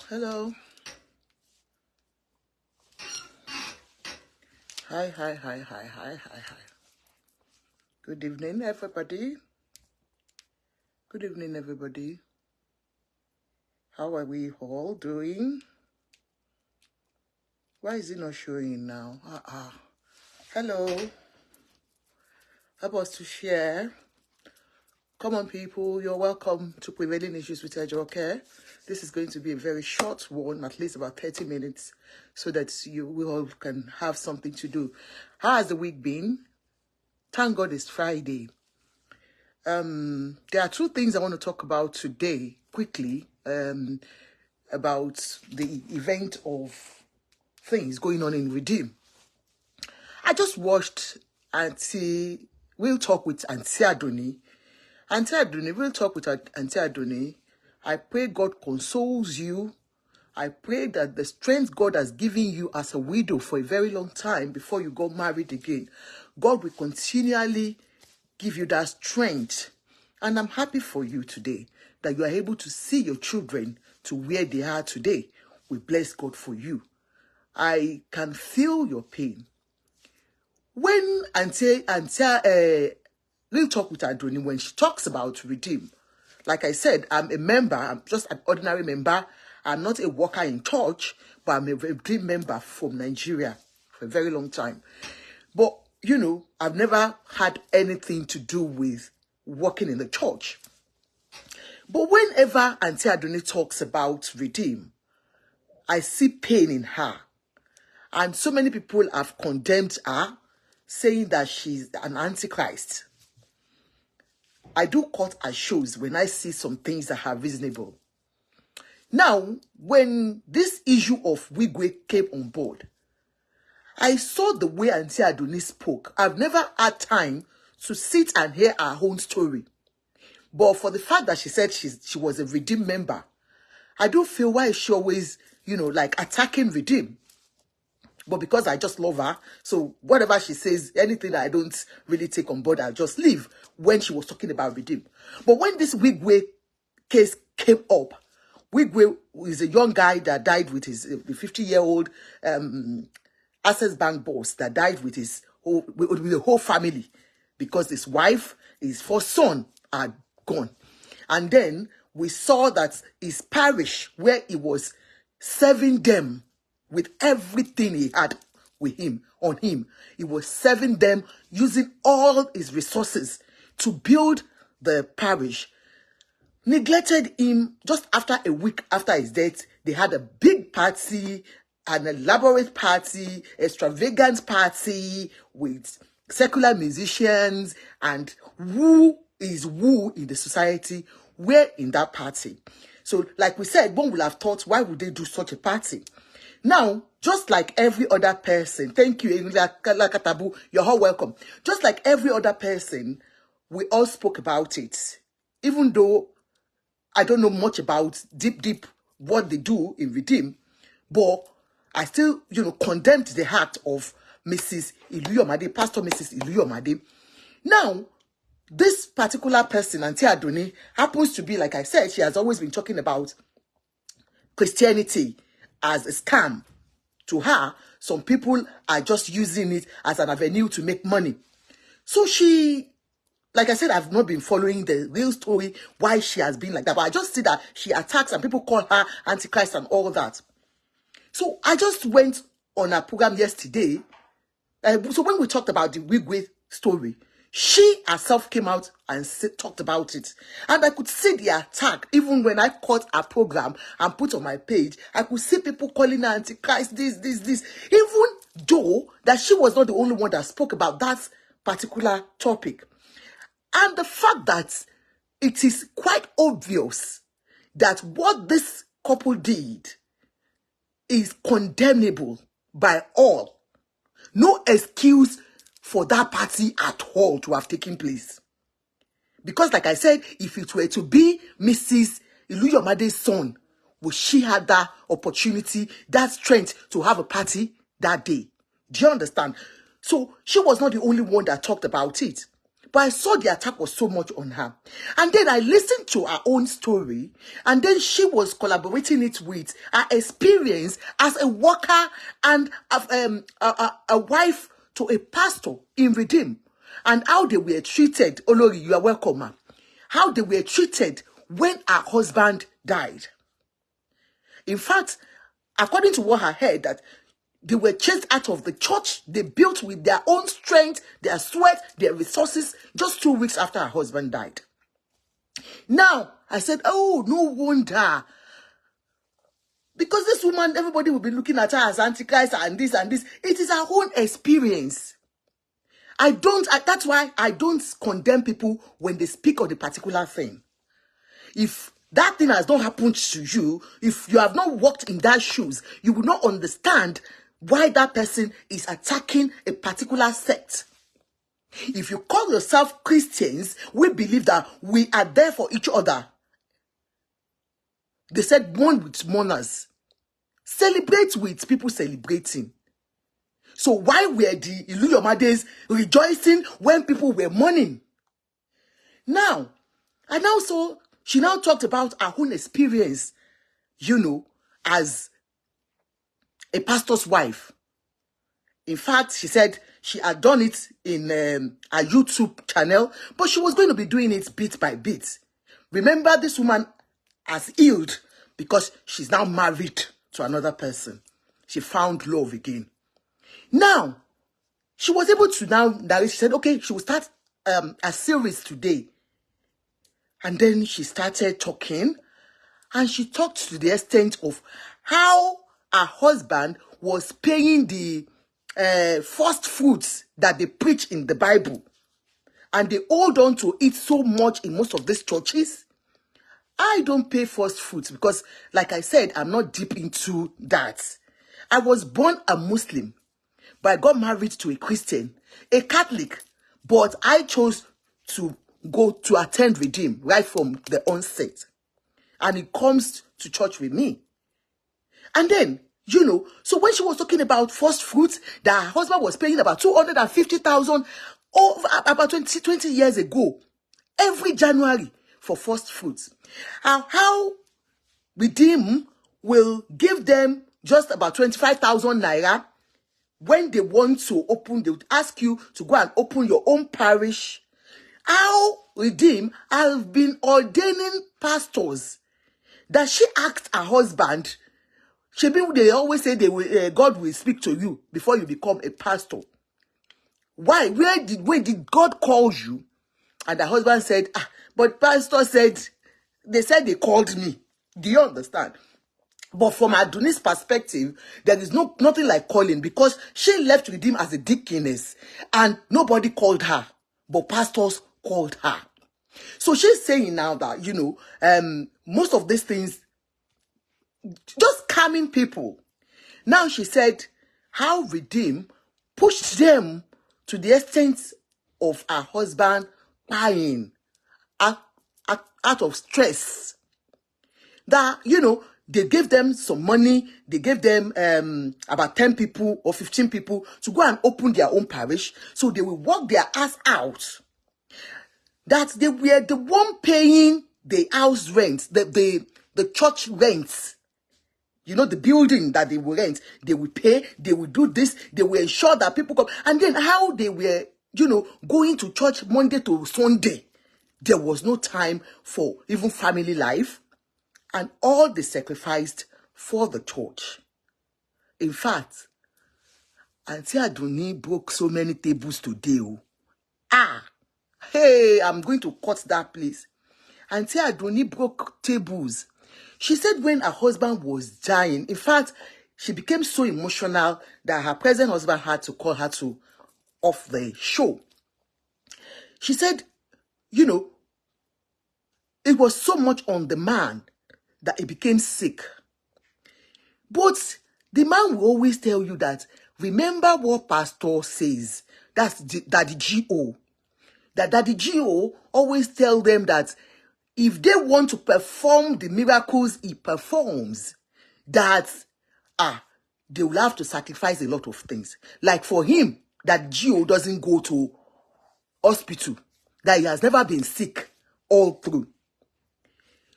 Hello. Hi. Good evening, everybody. Good evening, everybody. How are we all doing? Why is it not showing now? Hello. Help us to share. Come on, people. You're welcome to Prevailing Issues with Ejoke. This is going to be a very short one, at least about 30 minutes, so that we all can have something to do. How has the week been? Thank God it's Friday. There are two things I want to talk about today, quickly, about the event of things going on in Redeem. I just watched We'll Talk with Auntie Adun. We'll Talk with Auntie Adun. I pray God consoles you. I pray that the strength God has given you as a widow for a very long time before you got married again, God will continually give you that strength. And I'm happy for you today that you are able to see your children to where they are today. We bless God for you. I can feel your pain. When We'll Talk with Adun, when she talks about Redeem, like I said, I'm a member. I'm just an ordinary member. I'm not a worker in church, but I'm a Redeem member from Nigeria for a very long time. But, I've never had anything to do with working in the church. But whenever Auntie Adun talks about Redeem, I see pain in her. And so many people have condemned her, saying that she's an antichrist. I do cut her shows when I see some things that are reasonable. Now, when this issue of Wigwe came on board, I saw the way Auntie Adun spoke. I've never had time to sit and hear her own story. But for the fact that she said she was a Redeem member, I do feel why she always, attacking Redeem. But because I just love her, so whatever she says, anything that I don't really take on board, I'll just leave when she was talking about Redeem. But when this Wigwe case came up, Wigwe is a young guy that died with his 50-year-old Access Bank boss that died with with the whole family because his wife, his first son are gone. And then we saw that his parish, where he was serving them with everything he had on him, he was serving them using all his resources to build the parish, neglected him. Just after a week after his death, they had a big party, an elaborate party, extravagant party with secular musicians, and who is who in the society were in that party. So, like we said, one would have thought, why would they do such a party? Now, just like every other person, thank you, Katabu, you're all welcome. Just like every other person, we all spoke about it. Even though I don't know much about deep what they do in Redeem, but I still, condemned the act of Mrs. Iluyomade, Pastor Mrs. Iluyomade. Now, this particular person, Auntie Adun, happens to be, like I said, she has always been talking about Christianity as a scam. To her, some people are just using it as an avenue to make money. So she, like I said, I've not been following the real story, why she has been like that. But I just see that she attacks and people call her Antichrist and all that. So I just went on a program yesterday. So when we talked about the Wigwe story, she herself came out and talked about it. And I could see the attack. Even when I caught a program and put on my page, I could see people calling her Antichrist, this. Even though that she was not the only one that spoke about that particular topic. And the fact that it is quite obvious that what this couple did is condemnable by all. No excuse for that party at all to have taken place. Because like I said, if it were to be Mrs. Iluyomade's son, would she have that opportunity, that strength to have a party that day? Do you understand? So she was not the only one that talked about it. But I saw the attack was so much on her. And then I listened to her own story. And then she was collaborating it with her experience as a worker and a wife to a pastor in Redeem. And how they were treated. Olori, you are welcome, ma'am. How they were treated when her husband died. In fact, according to what I heard, that they were chased out of the church they built with their own strength, their sweat, their resources, just 2 weeks after her husband died. Now, I said, oh, no wonder. Because this woman, everybody will be looking at her as Antichrist and this and this. It is her own experience. That's why I don't condemn people when they speak of the particular thing. If that thing has not happened to you, if you have not walked in that shoes, you will not understand why that person is attacking a particular sect. If you call yourself Christians, we believe that we are there for each other. They said mourn with mourners. Celebrate with people celebrating. So why were the Iluyomades rejoicing when people were mourning? Now, and also, she now talked about her own experience, as a pastor's wife. In fact, she said she had done it in a YouTube channel, but she was going to be doing it bit by bit. Remember, this woman has healed because she's now married to another person. She found love again. Now, she was able to now narrate. She said, okay, she will start a series today. And then she started talking, and she talked to the extent of how her husband was paying the first fruits that they preach in the Bible. And they hold on to it so much in most of these churches. I don't pay first fruits because, like I said, I'm not deep into that. I was born a Muslim, but I got married to a Christian, a Catholic, but I chose to go to attend Redeem right from the onset. And he comes to church with me. And then, so when she was talking about first fruits, that her husband was paying about 250,000 about 20 years ago, every January for first fruits. How Redeem will give them just about 25,000 naira when they want to open, they would ask you to go and open your own parish. How Redeem have been ordaining pastors that she asked her husband. They always say God will speak to you before you become a pastor. Why? Where did God call you? And her husband said, but pastor said, they said they called me. Do you understand? But from Adun's perspective, there is nothing like calling, because she left Redeem as a deaconess and nobody called her, but pastors called her. So she's saying now that, most of these things, just scamming people. Now she said how Redeem pushed them to the extent of her husband crying out of stress. That, they gave them some money. They gave them about 10 people or 15 people to go and open their own parish. So they will work their ass out. That they were the one paying the house rent, the church rents. The building that they will rent, they will pay, they will do this, they will ensure that people come. And then how they were, going to church Monday to Sunday. There was no time for even family life. And all they sacrificed for the church. In fact, Auntie Aduni broke so many tables today. Hey, I'm going to cut that, please. Auntie Aduni broke tables. She said when her husband was dying, in fact, she became so emotional that her present husband had to call her off the show. She said, it was so much on the man that he became sick. But the man will always tell you that, remember what pastor says. That's Daddy G.O. That Daddy G.O. always tell them that if they want to perform the miracles he performs, that they will have to sacrifice a lot of things. Like for him, that Gio doesn't go to hospital, that he has never been sick all through.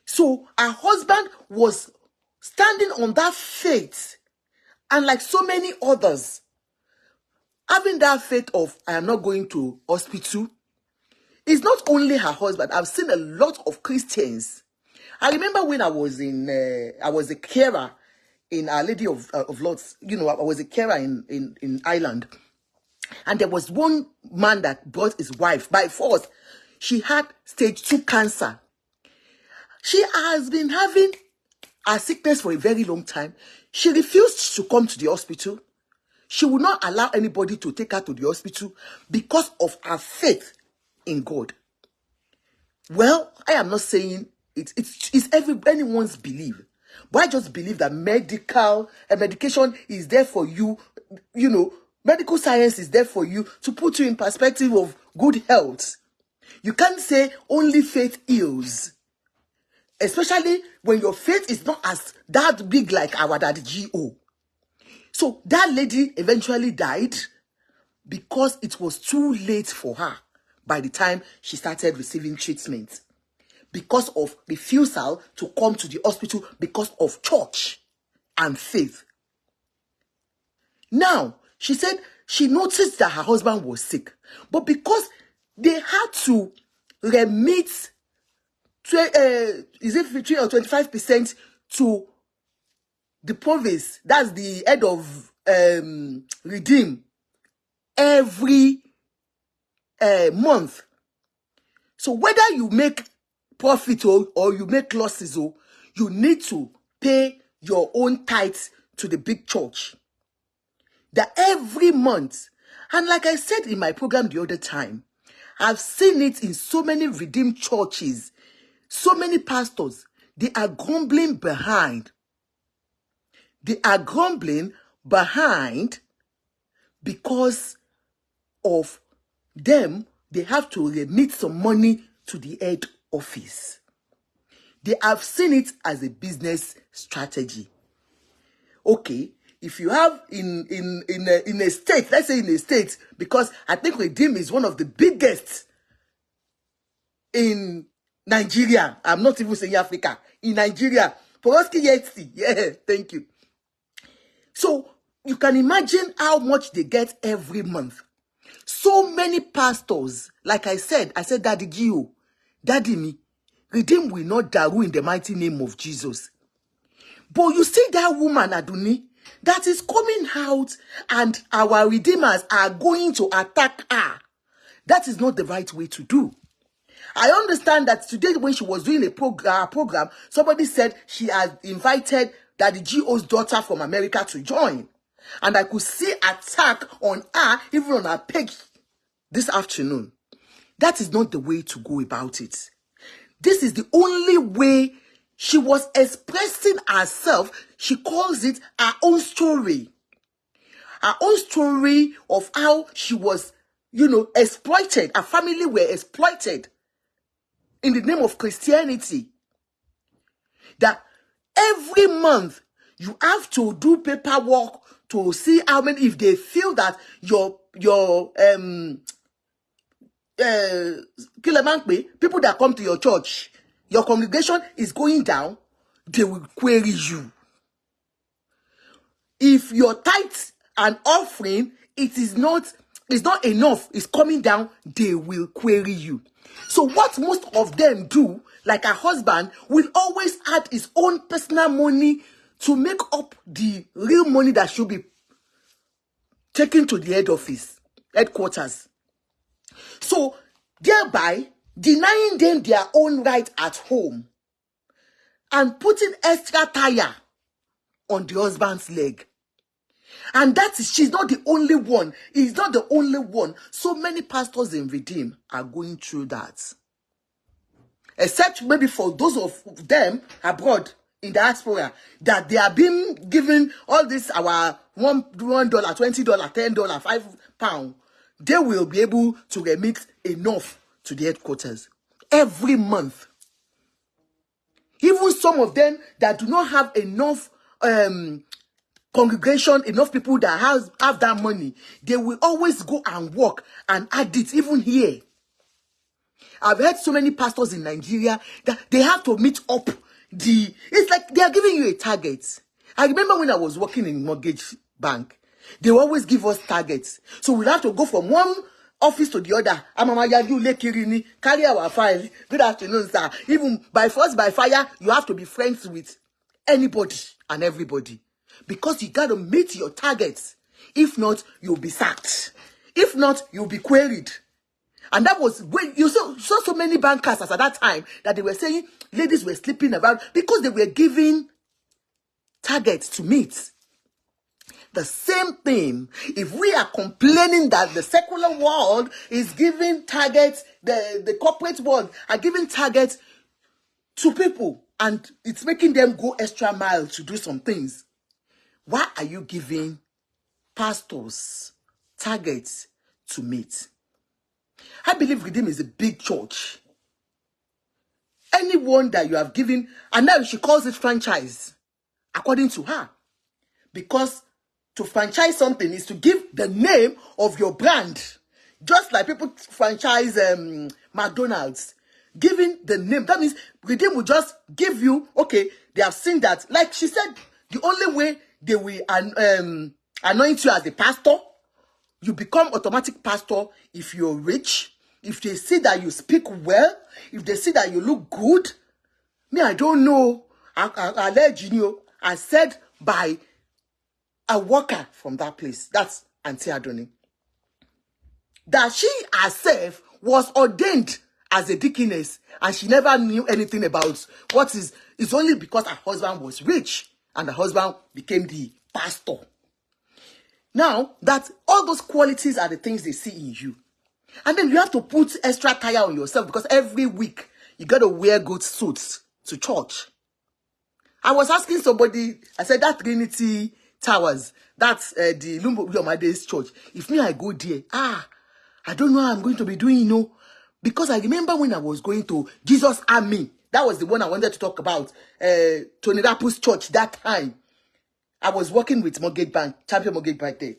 So her husband was standing on that faith, and like so many others, having that faith of, I am not going to hospital. It's not only her husband. I've seen a lot of Christians. I remember when I was a carer in Our Lady of Lords. You know, I was a carer in Ireland. And there was one man that brought his wife by force. She had stage 2 cancer. She has been having a sickness for a very long time. She refused to come to the hospital. She would not allow anybody to take her to the hospital because of her faith in God. Well, I am not saying it's anyone's belief, but I just believe that medication is there for you. You know, medical science is there for you to put you in perspective of good health. You can't say only faith heals, especially when your faith is not as that big like our daddy G.O. So that lady eventually died because it was too late for her by the time she started receiving treatment, because of refusal to come to the hospital because of church and faith. Now, she said she noticed that her husband was sick, but because they had to remit, is it 15 or 25% to the province, that's the head of Redeem, every month. So whether you make profit or you make losses, you need to pay your own tithes to the big church. That every month, and like I said in my program the other time, I've seen it in so many redeemed churches, so many pastors, they are grumbling behind. They are grumbling behind because of them. They have to remit some money to the head office. They have seen it as a business strategy. Okay, if you have in a state, let's say in a state, because I think Redeem is one of the biggest in Nigeria. I'm not even saying Africa. In Nigeria. Yeah, thank you. So you can imagine how much they get every month. So many pastors, like I said, Daddy Gio, Daddy me, Redeem will not daru in the mighty name of Jesus. But you see that woman, Aduni, that is coming out and our redeemers are going to attack her. That is not the right way to do. I understand that today when she was doing a program, somebody said she had invited Daddy Gio's daughter from America to join. And I could see attack on her, even on her page this afternoon. That is not the way to go about it. This is the only way she was expressing herself. She calls it her own story. Her own story of how she was, exploited. Her family were exploited in the name of Christianity. That every month you have to do paperwork to see how many, if they feel that your people that come to your church, your congregation is going down, they will query you. If your tithes and offering, it's not enough, it's coming down, they will query you. So what most of them do, like a husband, will always add his own personal money to make up the real money that should be taken to the head office, headquarters. So thereby denying them their own right at home and putting extra tire on the husband's leg. And that is, she's not the only one. He's not the only one. So many pastors in Redeem are going through that. Except maybe for those of them abroad in diaspora, that they are being given all this, our $1, $20, $10, £5. They will be able to remit enough to the headquarters every month. Even some of them that do not have enough congregation, enough people that have that money, they will always go and work and add it, even here. I've heard so many pastors in Nigeria that they have to meet up it's like they are giving you a target. I remember when I was working in mortgage bank, they always give us targets. So we have to go from one office to the other. Carry our file. Good afternoon, sir. Even by force, by fire, you have to be friends with anybody and everybody. Because you got to meet your targets. If not, you'll be sacked. If not, you'll be queried. And that was when you saw so many bankers at that time that they were saying ladies were sleeping around because they were giving targets to meet. The same thing, if we are complaining that the secular world is giving targets, the corporate world are giving targets to people and it's making them go extra mile to do some things, why are you giving pastors targets to meet? I believe Redeem is a big church. Anyone that you have given, and now she calls it franchise, according to her. Because to franchise something is to give the name of your brand. Just like people franchise McDonald's. Giving the name. That means Redeem will just give you, okay, they have seen that. Like she said, the only way they will anoint you as a pastor, you become automatic pastor if you're rich, if they see that you speak well, if they see that you look good. Me, I don't know. I said by a worker from that place. That's Auntie Adun. That she herself was ordained as a deaconess and she never knew anything about what is. It's only because her husband was rich and the husband became the pastor. Now, that all those qualities are the things they see in you. And then you have to put extra tire on yourself because every week you got to wear good suits to church. I was asking somebody, I said, that Trinity Towers, that's the Lumbo Yomade's church. If me, I go there, I don't know how I'm going to be doing, you know. Because I remember when I was going to Jesus Army, that was the one I wanted to talk about, Tony Rapu's church that time. I was working with Mortgage Bank, Champion Mortgage Bank there.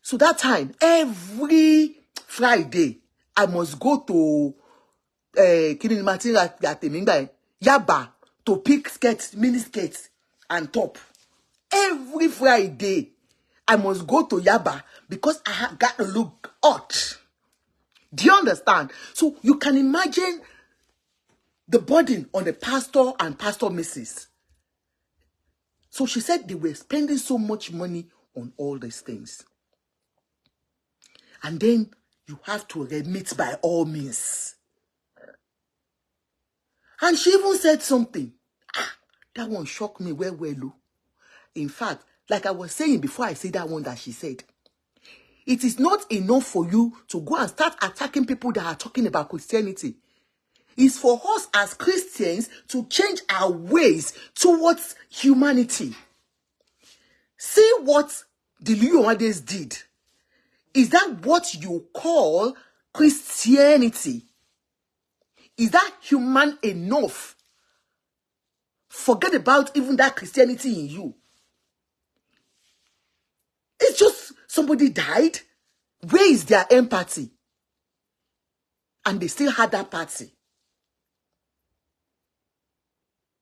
So that time, every Friday, I must go to Yaba to pick skirts, mini skirts, and top. Every Friday, I must go to Yaba because I got to look hot. Do you understand? So you can imagine the burden on the pastor and pastor missus. So she said they were spending so much money on all these things. And then you have to remit by all means. And she even said something. That one shocked me well. In fact, like I was saying before I said that one that she said, it is not enough for you to go and start attacking people that are talking about Christianity. It's for us as Christians to change our ways towards humanity. See what the Nollywood did. Is that what you call Christianity? Is that human enough? Forget about even that Christianity in you. It's just somebody died. Where is their empathy? And they still had that party.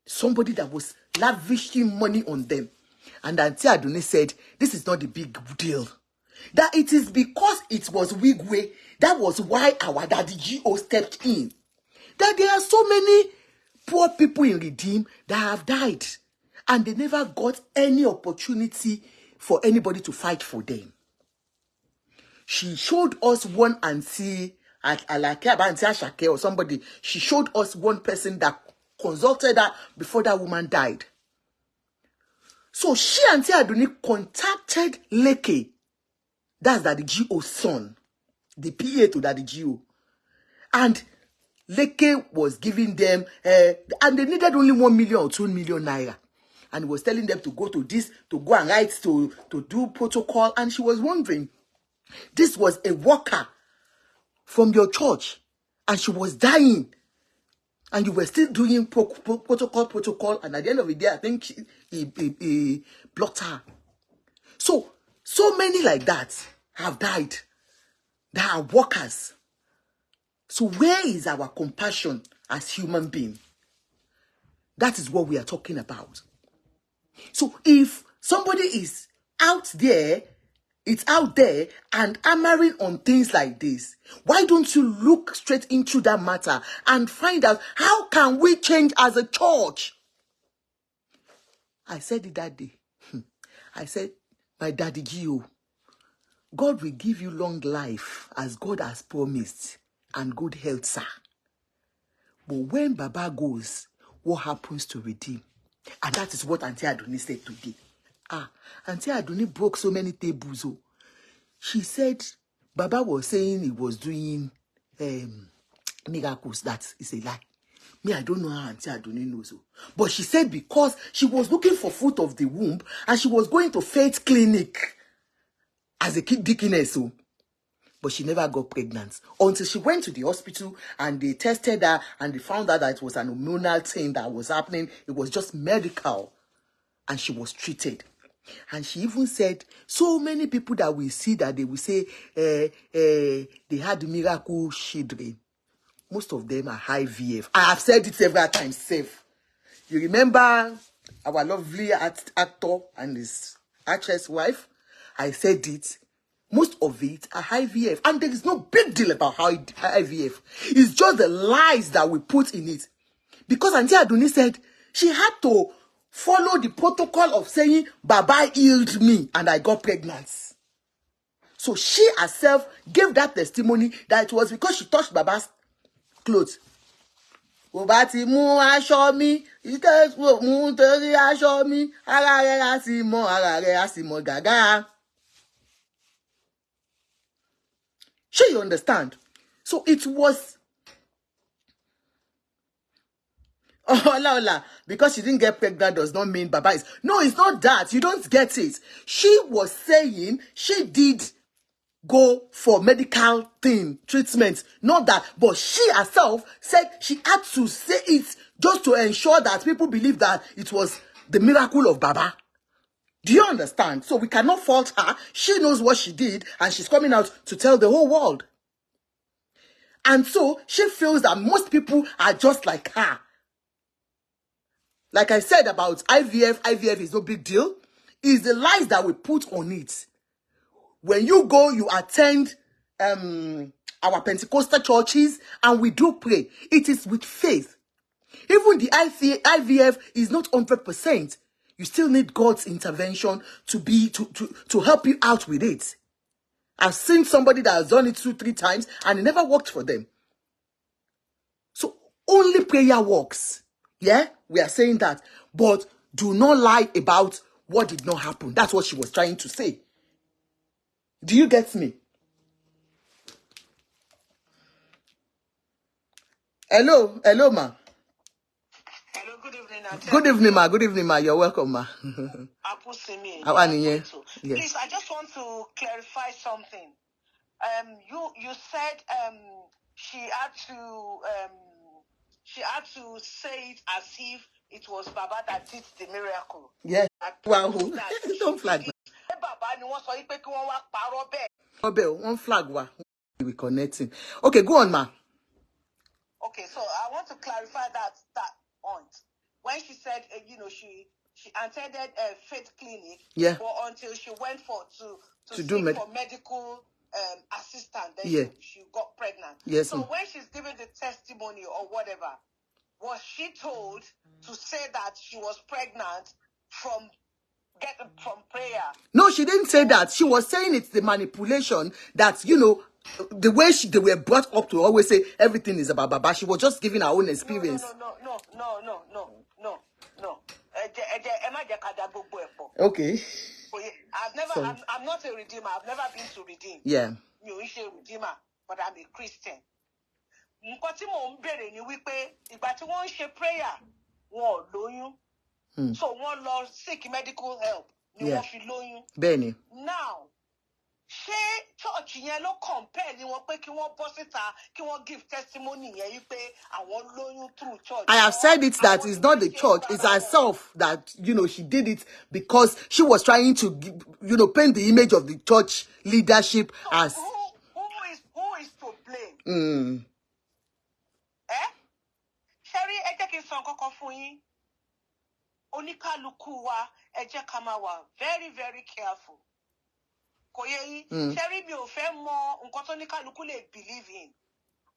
Somebody that was lavishing money on them. And Auntie Adun said, this is not the big deal. That it is because it was Wigwe, that was why our daddy G.O. stepped in. That there are so many poor people in Redeem that have died. And they never got any opportunity for anybody to fight for them. She showed us one auntie, Auntie Ashake or somebody. She showed us one person that consulted her before that woman died. So she, Auntie Adun, contacted Leke. That's Daddy G.O.'s son. The PA to Daddy G.O. And Leke was giving them, and they needed only 1 million or 2 million naira. And he was telling them to go to this, to go and write, to do protocol. And she was wondering, this was a worker from your church. And she was dying. And you were still doing protocol. And at the end of the day, I think he blocked her. So many like that have died. They are workers. So where is our compassion as human beings? That is what we are talking about. So if somebody is out there, it's out there and hammering on things like this, why don't you look straight into that matter and find out how can we change as a church? I said it that day. I said, my daddy Gio, God will give you long life as God has promised and good health, sir. But when Baba goes, what happens to redeem? And that is what Auntie Aduni said today. Auntie Aduni broke so many tables. Oh. She said Baba was saying he was doing miracles. That is a lie. Me, I don't know how Auntie Aduni knows. Oh. But she said because she was looking for fruit of the womb and she was going to faith clinic as a kid deaconess. Oh. But she never got pregnant until she went to the hospital and they tested her and they found out that it was an hormonal thing that was happening. It was just medical. And she was treated. And she even said, so many people that we see that they will say they had miracle children. Most of them are IVF. I have said it several times, safe. You remember our lovely actor and his actress wife? I said it. Most of it are IVF. And there is no big deal about IVF. It's just the lies that we put in it. Because Auntie Aduni said she had to follow the protocol of saying, Baba healed me and I got pregnant. So she herself gave that testimony that it was because she touched Baba's clothes. Obati mu aṣọ mi, ite mu tori aṣọ mi, ara re asimo gaga. Sure, you understand? So it was Ola, because she didn't get pregnant does not mean Baba is. No, it's not that. You don't get it. She was saying she did go for medical treatment. Not that. But she herself said she had to say it just to ensure that people believe that it was the miracle of Baba. Do you understand? So we cannot fault her. She knows what she did and she's coming out to tell the whole world. And so she feels that most people are just like her. Like I said about IVF is no big deal. It's the lies that we put on it. When you go, you attend our Pentecostal churches and we do pray. It is with faith. Even the IVF is not 100%. You still need God's intervention to help you out with it. I've seen somebody that has done it 2-3 times and it never worked for them. So only prayer works. Yeah, we are saying that. But do not lie about what did not happen. That's what she was trying to say. Do you get me? Hello, ma. Hello, good evening. Good evening, ma. Good evening, ma. You're welcome, ma. How are you? Please, I just want to clarify something. You said she had to say it as if it was Baba that did the miracle. Yes. Wow. Don't flag me. One flag. We're connecting. Okay, go on, ma. Okay, so I want to clarify that point. When she said, she attended a faith clinic, yeah, but until she went to seek for medical assistance, then she got pregnant. Yes. So when she's giving the testimony or whatever, was she told to say that she was pregnant from prayer? No, she didn't say that. She was saying it's the manipulation that, the way they were brought up to always say everything is about Baba. She was just giving her own experience. No. Okay. I'm not a redeemer. I've never been to redeem. Yeah. You're a redeemer, but I'm a Christian. Prayer, so one Lord seek medical help. Yeah. Benny. Now, ṣé church yẹn ló compare ni wọ́n pé kí wọ́n bọ́ síta kí wọ́n give testimony yẹn yí pé àwọn lóyún through church. I have said it that it's not the church, it's herself that, you know, she did it because she was trying to, you know, paint the image of the church leadership so as... Who is to blame? Sherry, ẹ jẹ́ kí n sọ nǹkan kan fún yín. Oníkálukú wa, ẹ jẹ́ ká máa wà very, very careful. Kò yé yín. Sherry, mi ò fẹ́ mọ nǹkan tó oníkálukú lè believe in.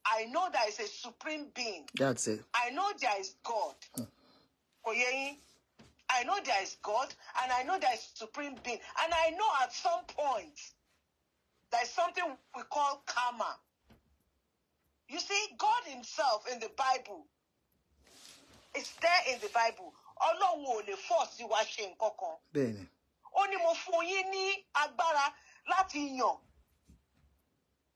I know there is a supreme being. That's it. I know there is God. Kò yé yín. I know there is God, and I know there is supreme being. And I know at some point, there is something we call karma. You see, God himself in the Bible, it's there in the Bible. Ọlọ́run ò lè force wa ṣe nǹkan kan. Bẹ́ẹ̀ni. Ó ní mo fún yín ní agbára láti yàn.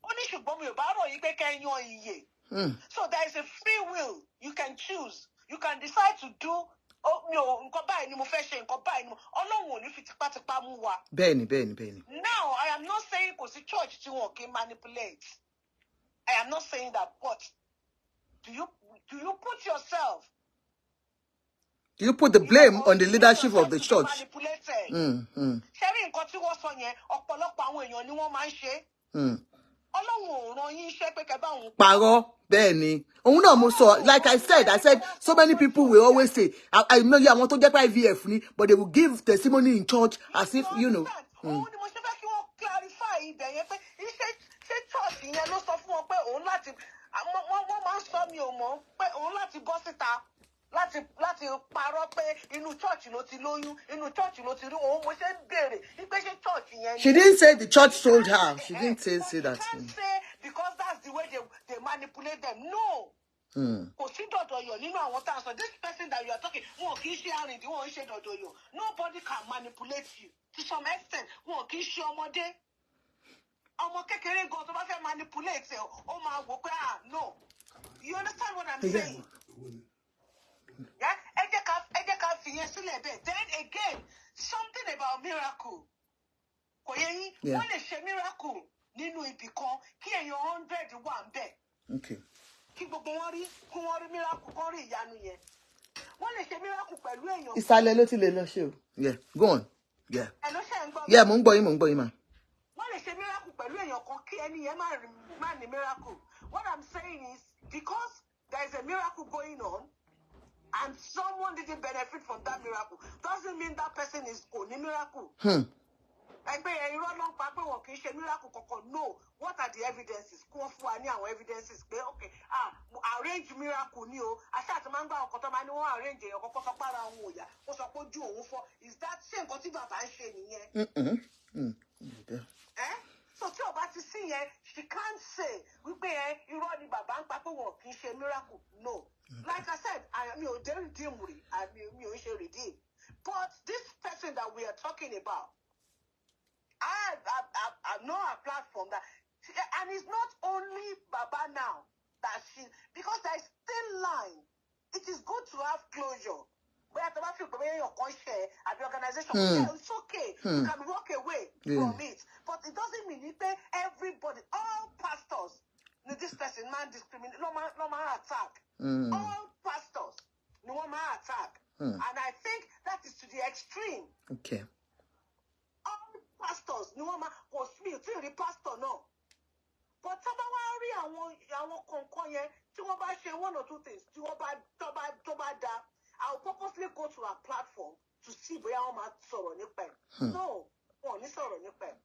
Ó ní ṣùgbọ́n mi ò bá rọ̀ yín pé kẹ́ yan ìyè. So there is a free will. You can choose. You can decide to do. Oh, no, nǹkan báyìí ni mo fẹ́ ṣe, nǹkan báyìí ni mo. Ọlọ́run ò ní fi tipátipá mú wa. Bẹ́ẹ̀ni, bẹ́ẹ̀ni, bẹ́ẹ̀ni. Now, I am not saying kò sí church tí wọn kì í manipulate. I am not saying that, but do you put yourself? Do you put the blame on the leadership of the church? Ṣẹ́rí nǹkan tí wọ́n sọ yẹn, ọ̀pọ̀lọpọ̀ àwọn èèyàn ni wọ́n máa ń ṣe. Ọlọ́run ò rán yín iṣẹ́ pé kẹ́ bá òun parọ́. Bẹ́ẹ̀ni. Òun náà mo sọ, like I said, so many people will always say, I know you want to get IVF ni, but they will give testimony in church as if, you know. Òun ni mo ṣe fẹ́ kí wọ́n clarify ibẹ̀ yẹn pé ṣé church yẹn ló sọ fún wọn pé òun láti wọ́n máa ń sọ mi ò mọ̀ pé òun láti bọ́ síta láti parọ́ pé inú church ló ti lóyún, inú church ló ti rí òun mo ṣe ń béèrè wípé ṣé church yẹn. She didn't say the church told her. She didn't say that. You can't say because that's the way they manipulate them. No. Kò sí dọ̀dọ̀yọ̀ nínú àwọn tá a sọ. This person that you are talking, wọn kì í ṣe arìndí, wọn ń ṣe dọ̀dọ̀yọ̀. Nobody can manipulate you to some extent. Wọn kì í ṣe ọmọdé. Ọmọ kékeré gan tó bá fẹ́ manipulate ẹ, ó máa wò pé no. You understand what I'm saying? Yeah? Ẹ jẹ́ ká fi yẹn sílẹ̀ bẹ́ẹ̀. Then again, something about miracle. Kò yẹ yín, wọ́n lè ṣe miracle nínú ibì kan kí èèyàn 100 wà ń bẹ̀. Okay. Kí gbogbo wọn rí miracle kan rí ìyanu yẹn. Wọ́n lè ṣe miracle pẹ̀lú èèyàn. Ìsàlẹ̀ ló ti lè lọ ṣe o. Yeah, go on. Yeah. Ẹ ló ṣe ń gbọ́. Yeah, mo ń gbọ́ yín mà. Wọ́n lè ṣe miracle pẹ̀lú èèyàn kan kí ẹni yẹn má ní miracle. What I'm saying is because there is a miracle going on and someone didn't benefit from that miracle doesn't mean that person is kò ní miracle. Ẹgbẹ́ irọ́ ló ń pa pé wọn kì í ṣe miracle kankan. No, what are the evidences? Kí wọ́n fún wa ní àwọn evidences pé okay, arrange miracle ni o. Àṣà àti máa ń gbà ọkọ̀ tó máa ní wọ́n arrange èèyàn kọ́kọ́ sọ pé ara òun ò yá, ó sọ pé ojú òun fọ́. Is that ṣé nǹkan tí bàbá ń ṣe nìyẹn? So tí o bá ti sí yẹn, she can't say wípé irọ́ ni bàbá ń pa pé wọn kì í ṣe miracle. No. Like I said, mi ò dé redeem rí, mi ò ń ṣe redeem. But this person that we are talking about, I know a platform that, and it's not only Baba now that because there is still line. It is good to have closure. Where the organization, it's okay. You can walk away from it, but it doesn't mean that everybody, all pastors, this person man discriminate, no man attack. All pastors, no man attack, and I think that is to the extreme. Okay. Pastors, no man was me, the pastor, no. But àwọn kọ̀ọ̀kan yẹn tí wọ́n bá ṣe one or two things tí wọ́n bá tó bá dá, I'll purposely go to a platform to see bóyá wọ́n máa sọ̀rọ̀ nípa ẹ̀. No, wọn ò ní sọ̀rọ̀ nípa ẹ̀.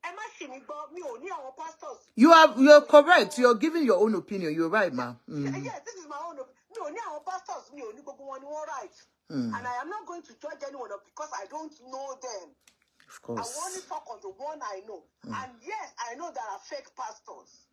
Ẹ má ṣì mí gbọ́, mi ò ní àwọn pastors. You're correct. You're giving your own opinion. You're right, ma. Yes, this is my own opinion. Mi ò ní àwọn pastors, mi ò ní gbogbo wọn ni wọ́n right. And I am not going to judge anyone because I don't know them. Of course. I want to talk on the one I know. And yes, I know there are fake pastors.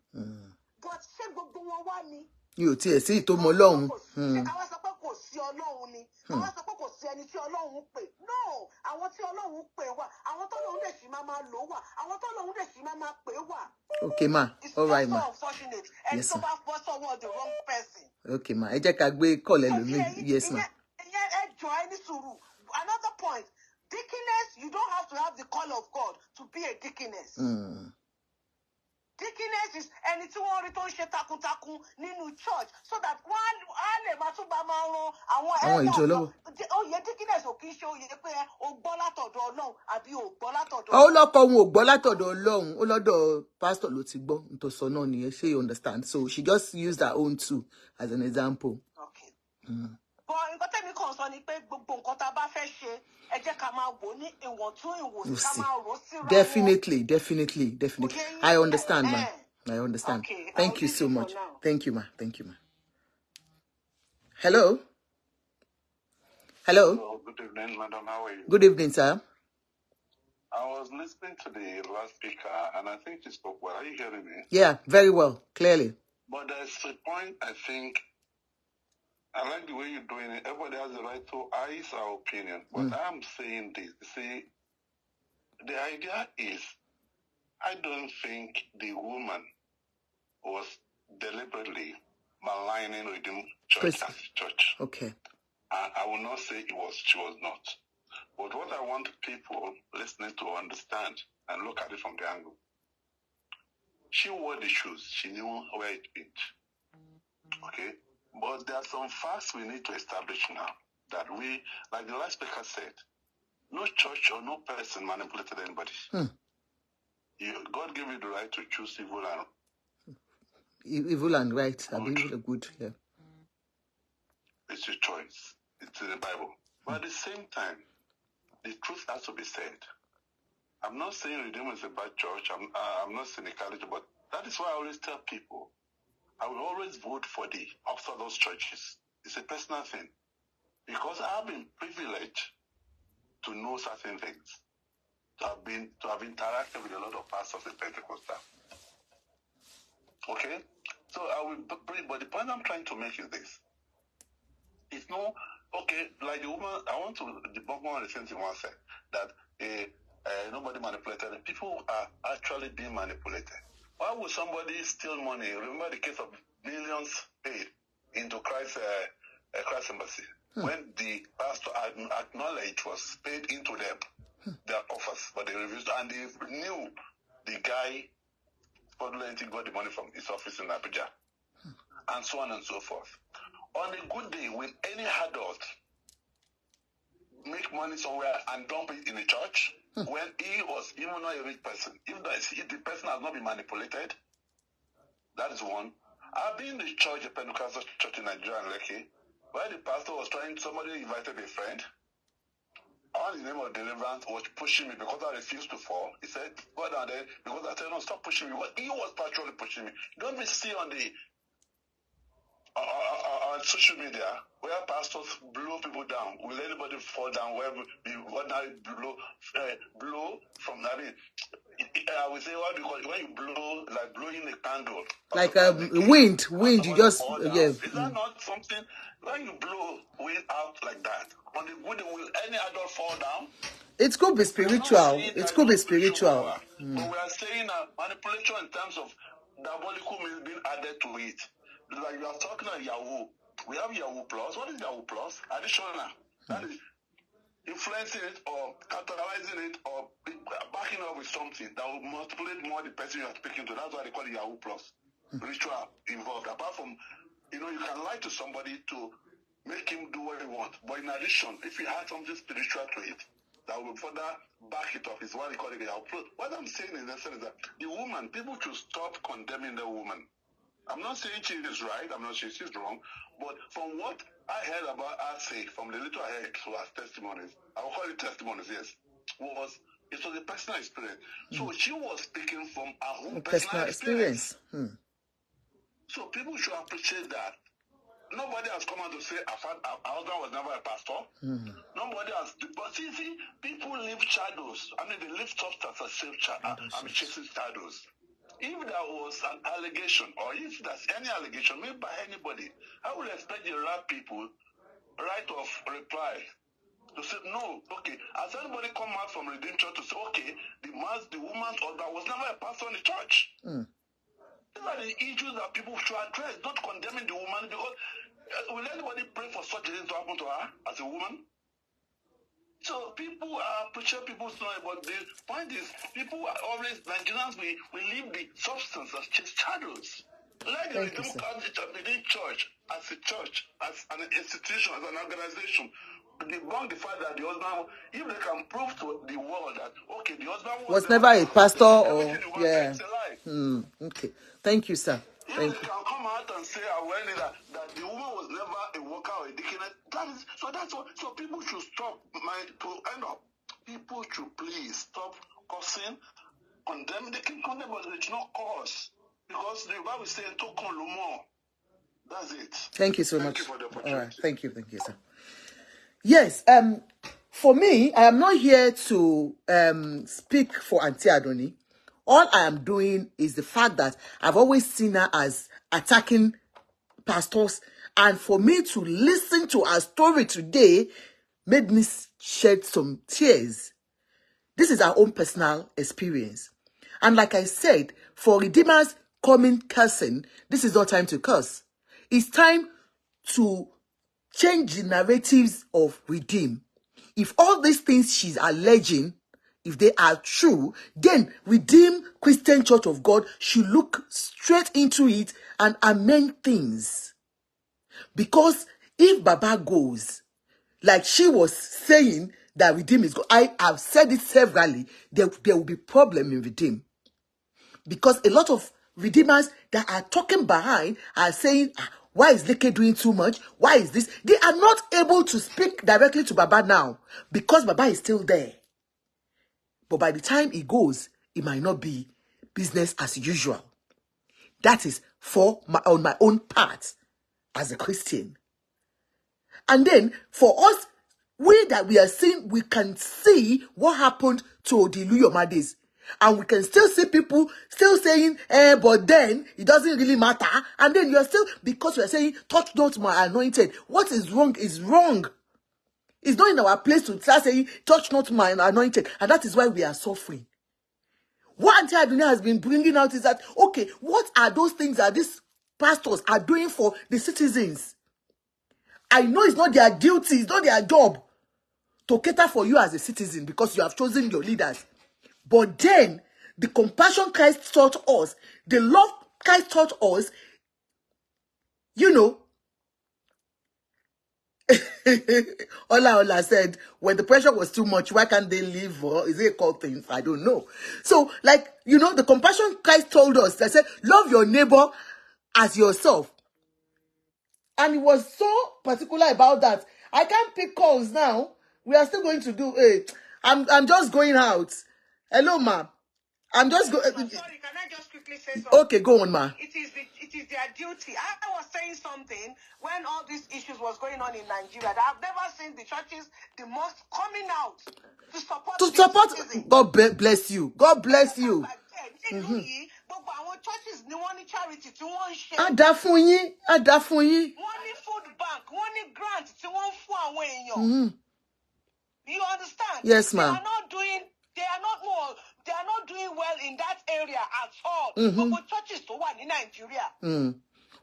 But ṣé gbogbo wọn wá ni? You tiẹ̀ sí tó mọ Ọlọ́run. Ṣé káwá sọ pé kò sí Ọlọ́run ni? Káwá sọ pé kò sí ẹni tí Ọlọ́run pè. No, àwọn tí Ọlọ́run pè wà, àwọn tó lóun lè ṣì máa lò wà, àwọn tó lóun lè ṣì máa pè wà. Okay, ma. All right, ma. It's so unfortunate. And so bá bọ́ sọ́wọ́ the wrong person. Okay, ma. Ẹ jẹ́ ká gbé call ẹlòmíì. Yes, ma. Another point. Dickiness, You don't have to have the call of God to be a deaconess. Deaconess is ẹni tí wọ́n rí tó ń ṣe takuntakun nínú church so that wọ́n á lè máa tún bá máa ran àwọn ẹ̀rọ oyè deaconess ò kì í ṣe oyè pé o gbọ́ látọ̀dọ̀ Ọlọ́run àbí o gbọ́ látọ̀dọ̀ Ọlọ́run. Ó lọ́kọ òun ò gbọ́ látọ̀dọ̀ Ọlọ́run, ó lọ́dọ̀ pastor ló ti gbọ́ nítorí sọ náà nìyẹn, ṣé you understand? So she just used her own too as an example. Okay. But nǹkan tẹ́mi kàn sọ ni pé gbogbo nǹkan tá a bá fẹ́ ṣe ẹ jẹ́ ká máa wò ní ìwọ̀ntún ká máa rò síra wọn. Definitely. I understand, ma. I understand. Okay, Thank you so much. Thank you, ma. Hello. Hello, good evening, madam. How are you? Good evening, sir. I was listening to the last speaker, and I think she spoke well. Are you hearing me? Yeah, very well, clearly. But there's a point I think, I like the way you're doing it. Everybody has the right to ask our opinion. But I'm saying this. See, the idea is, I don't think the woman was deliberately maligning Redeemed Church as a church. Okay. I will not say she was not. But what I want people listening to understand and look at it from the angle. She wore the shoes. She knew where it fit. Okay? But there are some facts we need to establish now that we, like the last speaker said, no church or no person manipulated anybody. God gave you the right to choose evil and right. I believe the good. Yeah. It's your choice. It's in the Bible. But at the same time, the truth has to be said. I'm not saying Redeemer is a bad church. I'm not cynicality, but that is why I always tell people, I will always vote for the Orthodox churches. It's a personal thing. Because I've been privileged to know certain things. To have interacted with a lot of pastors in Pentecostal. Okay? So I will bring, but the point I'm trying to make is this. It's no, okay, like the woman, I want to debunk one of the things you once said, that nobody manipulated. People are actually being manipulated. Why would somebody steal money? Remember the case of millions paid into Christ Embassy. When the pastor acknowledged was paid into them, their offers, but they refused, and they knew the guy fraudulently got the money from his office in Abuja, and so on and so forth. On a good day, will any adult make money somewhere and dump it in a church when he was even not a rich person? If the person has not been manipulated, that is one. I've been in the church, a Pentecostal church in Nigeria, Lekki, where the pastor was somebody invited a friend, all in the name of deliverance, was pushing me because I refused to fall. He said, go down there, because I said, no, stop pushing me. But he was patrolling pushing me. Don't be see on the on social media where pastors blow people down. Will anybody fall down where the ordinary blow from, I mean, I would say, what do you call it? When you blow, like blowing a candle. Like wind, you just, yeah. Is that not something, when you blow wind out like that, on the good, will any adult fall down? It could be spiritual. It could be spiritual. But we are saying manipulation in terms of diabolical means being added to it. Like you are talking about Yahoo. We have Yahoo Plus. What is Yahoo Plus? Additional. That is influencing it or catalyzing it or backing up with something that will multiply more the person you are speaking to. That's why they call it Yahoo Plus. Ritual involved. Apart from, you can lie to somebody to make him do what he wants. But in addition, if you add something spiritual to it, that will further back it up is what they call it Yahoo Plus. What I'm saying in essence is that the woman, people should stop condemning the woman. I'm not saying she is right, I'm not saying she's wrong, but from what I heard about her say, from the little I heard to her testimonies, I will call it testimonies, yes, it was a personal experience. So she was speaking from her own personal experience. So people should appreciate that. Nobody has come out to say her husband was never a pastor. Nobody has, but see, people live shadows. I mean, they live substance and chasing shadows. If there was an allegation, or if there's any allegation made by anybody, I would expect the right people right of reply to say, no, okay, has anybody come out from Redeemed Church to say, okay, the woman's husband was never a pastor in the church? These are the issues that people should address, not condemning the woman, because will anybody pray for such things to happen to her as a woman? So people appreciate people's story, but the point is, people are always, Nigerians, we leave the substance as just shadows. Like the Redeemed Church, as a church, as an institution, as an organization, debunk the fact that the husband, if they can prove to the world that, okay, the husband was never a pastor or, yeah. It's a lie. Okay. Thank you, sir. If they can come out and say that the woman was never a worker or a deaconess, that's what. So people should stop. To end up, people should please stop cursing, condemn. They keep condemning, but they should not curse, because the Bible says to more. That's it. Thank you so much. Thank you for the opportunity. All right. Thank you, sir. Yes. For me, I am not here to speak for Auntie Adoni. All I am doing is the fact that I've always seen her as attacking pastors. And for me to listen to her story today made me shed some tears. This is our own personal experience. And like I said, for Redeemers coming cursing, this is not time to curse. It's time to change the narratives of Redeem. If all these things she's alleging, if they are true, then Redeem Christian Church of God should look straight into it and amend things. Because if Baba goes, like she was saying that Redeem is going, I have said it severally, there will be problem in Redeem. Because a lot of Redeemers that are talking behind are saying, why is Leke doing too much? Why is this? They are not able to speak directly to Baba now because Baba is still there. But by the time he goes, it might not be business as usual. That is on my own part as a Christian. And then for us, we are seeing, we can see what happened to the Luyomades. And we can still see people still saying, but then it doesn't really matter. And then you're still, because you're saying, touch not my anointed. What is wrong is wrong. It's not in our place to start saying, touch not my anointed. And that is why we are suffering. What Auntie Adun has been bringing out is that, okay, what are those things that these pastors are doing for the citizens? I know it's not their duty, it's not their job to cater for you as a citizen because you have chosen your leaders. But then, the compassion Christ taught us, the love Christ taught us, you know, Ola said, when the pressure was too much, why can't they leave? Or is it called things? I don't know. So, like, you know, the compassion Christ told us, that said, love your neighbor as yourself. And he was so particular about that. I can't pick calls now. We are still going to do, I'm just going out. Hello, ma. I'm just going. Sorry, can I just quickly say something? Okay, go on, ma. It is their duty. I was saying something when all these issues was going on in Nigeria. That I've never seen the churches, the mosques coming out to support. To support. God bless you. God bless you. Gbogbo àwọn churches ni wọ́n ní charity tí wọ́n ń ṣe. Á dá fún yín, á dá fún yín. Wọ́n ní food bank, wọ́n ní grant tí wọ́n ń fún àwọn èèyàn. You understand? Yes, ma'am. They are not doing well in that area at all. Gbogbo churches tó wà ní Nigeria.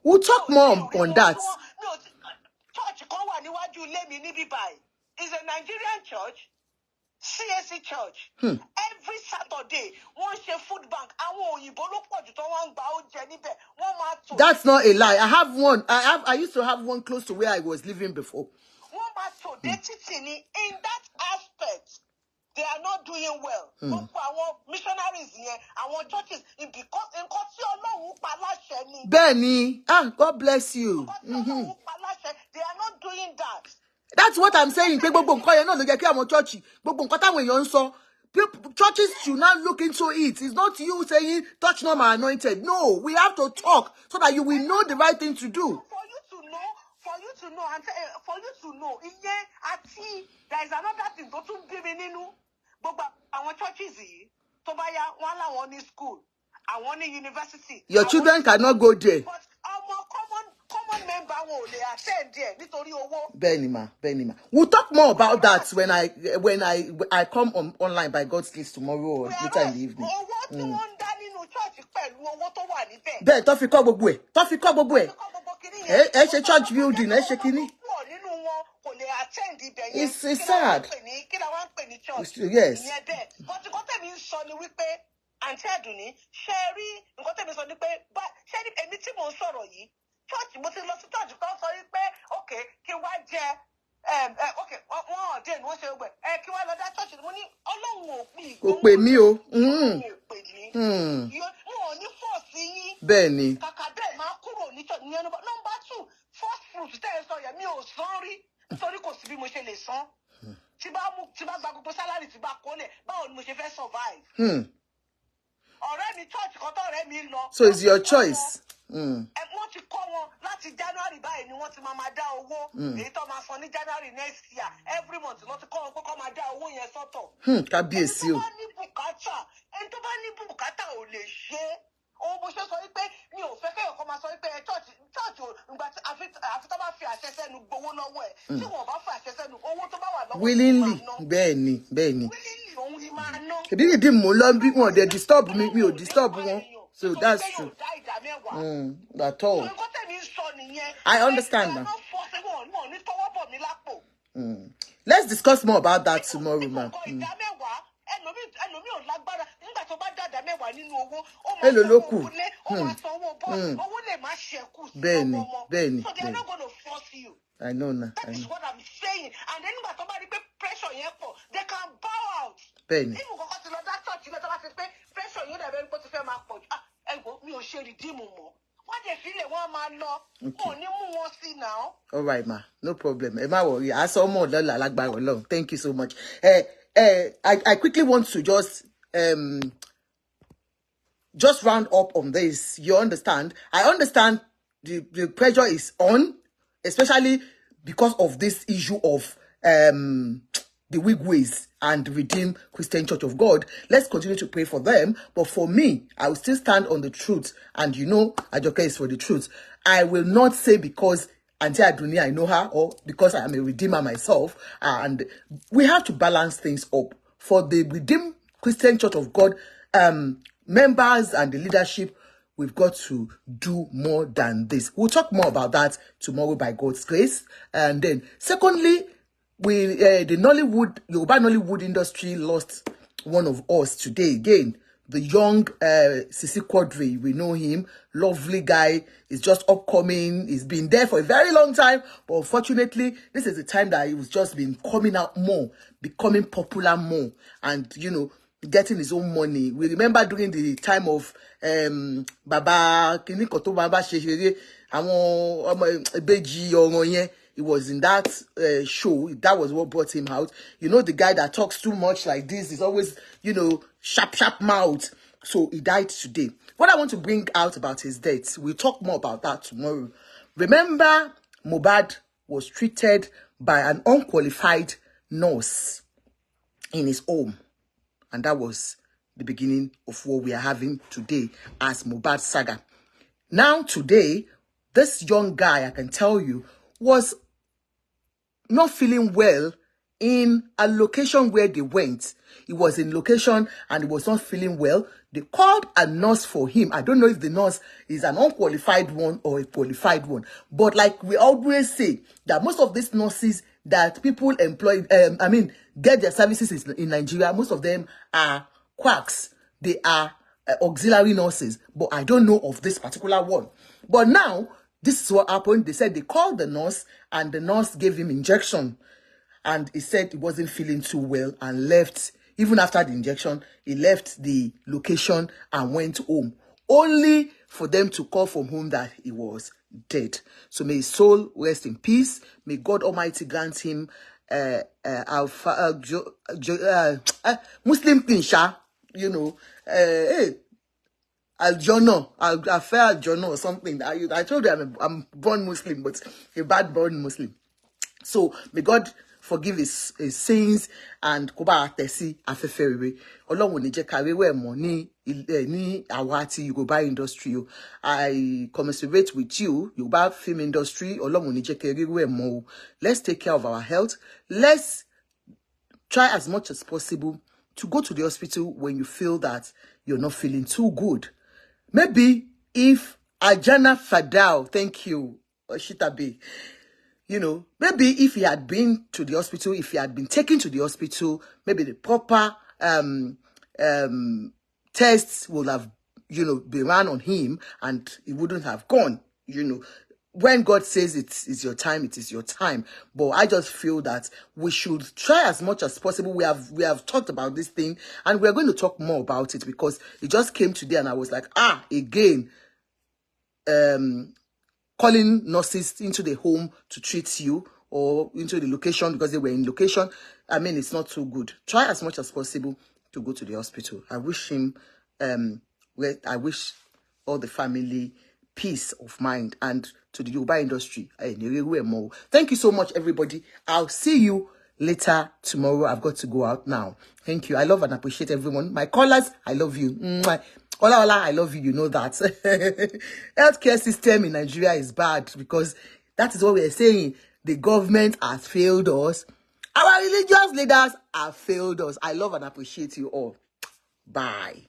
We'll talk more on that. No, church kan wà níwájú ilé mi níbí báyìí. It's a Nigerian church. CSC Church. Every Saturday, one share food bank. That's not a lie. I have one. I used to have one close to where I was living before. In that aspect, they are not doing well. Missionaries here, our churches, because Benny, God bless you. They are not doing that. That's what I'm saying. Churches should not look into it. It's not you saying, touch not my anointed. No, we have to talk so that you will know the right thing to do. For you to know, there is another thing. Our churches, one school, and one university. Your children cannot go there. But common member will they attend there. Benima. We'll talk more about that when I come online by God's grace tomorrow or later in the evening. Bẹ́ẹ̀ tó fi kọ́ gbogbo ẹ̀. Ẹ ṣe church building, ẹ ṣe kíní. It's sad. Yes. But nǹkan tẹ̀mí ń sọ ni wípé àǹtí Àdùnní ṣe rí nǹkan tẹ̀mí sọ ni pé ṣe rí èmi tí mò ń sọ̀rọ̀ yìí church mo ti lọ sí church kan sọ wípé okay kí wá jẹ okay wọ́n ọ̀dẹ́ ni wọ́n ṣe gbẹ kí wá lọ dá church mo ní Ọlọ́run ò pè kò pè mí o. Wọn ò ní fọ́ọ̀sì yín. Bẹ́ẹ̀ ni. Kàkà bẹ́ẹ̀ máa kúrò ní church ní number 2 first fruit tẹ́ ẹ sọ yẹn mi ò san rí nítorí kò sí bí mo ṣe lè san tí bá gba gbogbo sálárì tí bá kó lẹ̀ báwo ni mo ṣe fẹ́ survive. Ọ̀rẹ́ mi church kan tó ọ̀rẹ́ mi lọ. So it's your choice. Wọ́n ti kọ́ wọn láti January báyìí ni wọ́n ti máa dá owó èyí tó máa san ní January next year every month wọ́n ti kọ́ wọn pé kọ́ máa dá owó yẹn sọ́tọ̀. Kábíyèsí o. Ẹni tó bá ní bùkátà ò lè ṣe é. Ohun bó ṣe sọ wípé mi ò fẹ́ kéèyàn kan máa sọ wípé church ìgbà tí àfi tó bá fi àṣẹ sẹ́nu gbowó lọ́wọ́ ẹ̀ tí wọ́n bá fi àṣẹ sẹ́nu owó tó bá wà lọ́wọ́ willingly bẹ́ẹ̀ ni. willingly òun ni máa ná. Kìdí ìdí mo lọ bí wọn dẹ̀ disturb mi ò disturb wọn. So that's true. At all. I understand that. Let's discuss more about that tomorrow, ma'am. Hello, loku. Benny. So they're not going to force you. I know now. That is what I'm saying. And then when somebody put pressure here for, they can bow out. Benny. If you go to that church, you know pay pressure. You never put to fair mark for. Me o share redeem more. What they feel they want man no. Oh, you won't see now. All right, ma. No problem. Emma worry. I saw more long. Thank you so much. I quickly want to just round up on this. You understand? I understand the pressure is on, especially because of this issue of the Wigways and Redeemed Christian Church of God. Let's continue to pray for them. But for me, I will still stand on the truth. And you know, Ajoke is for the truth. I will not say because Auntie Aduni, I know her, or because I am a Redeemer myself. And we have to balance things up. For the Redeemed Christian Church of God members and the leadership, we've got to do more than this. We'll talk more about that tomorrow by God's grace. And then, secondly, the Nollywood, Yoruba Nollywood industry lost one of us today. Again, the young Sisi Quadri, we know him, lovely guy, is just upcoming. He's been there for a very long time, but unfortunately, this is the time that he was just been coming out more, becoming popular more, and you know, getting his own money. We remember during the time of Baba Kini Koto Baba Sheshere, Beji Oronye. He was in that show. That was what brought him out. You know, the guy that talks too much like this is always, you know, sharp mouth. So he died today. What I want to bring out about his death, we'll talk more about that tomorrow. Remember, Mohbad was treated by an unqualified nurse in his home. And that was the beginning of what we are having today as Mohbad saga. Now, today, this young guy, I can tell you, was not feeling well in a location where they went. He was in location and he was not feeling well. They called a nurse for him. I don't know if the nurse is an unqualified one or a qualified one. But like we always say, that most of these nurses that people employ, get their services in Nigeria, most of them are quacks. They are auxiliary nurses. But I don't know of this particular one. But now, this is what happened. They said they called the nurse and the nurse gave him injection. And he said he wasn't feeling too well and left. Even after the injection, he left the location and went home. Only for them to call from home that he was dead. So may his soul rest in peace. May God Almighty grant him Muslim Pinsha, you know, Aljono, I felt Aljono or something. I told you I'm born Muslim, but a bad born Muslim. So may God forgive his sins and Koba Tesi Afeferiwe. Ọlọ́run ní jẹ́ ká rewe mo ní àwa tí Yoruba industry. I commiserate with you, Yoruba film industry. Ọlọ́run ní jẹ́ ká rewe mo. Let's take care of our health. Let's try as much as possible to go to the hospital when you feel that you're not feeling too good. Maybe if Ajana Fadao, thank you, Oshitabe. you know, maybe if he had been to the hospital, if he had been taken to the hospital, maybe the proper tests would have, you know, been run on him and he wouldn't have gone, you know. When God says it is your time, it is your time. But I just feel that we should try as much as possible. We have talked about this thing, and we're going to talk more about it, because it just came today and I was like, again, calling nurses into the home to treat you, or into the location because they were in location. I mean, it's not too good. Try as much as possible to go to the hospital. I wish him, I wish all the family peace of mind, and to the Yoruba industry. Thank you so much, everybody. I'll see you later tomorrow. I've got to go out now. Thank you. I love and appreciate everyone. My callers, I love you. Mwah. Ola, I love you. You know that. Healthcare system in Nigeria is bad, because that is what we're saying. The government has failed us. Our religious leaders have failed us. I love and appreciate you all. Bye.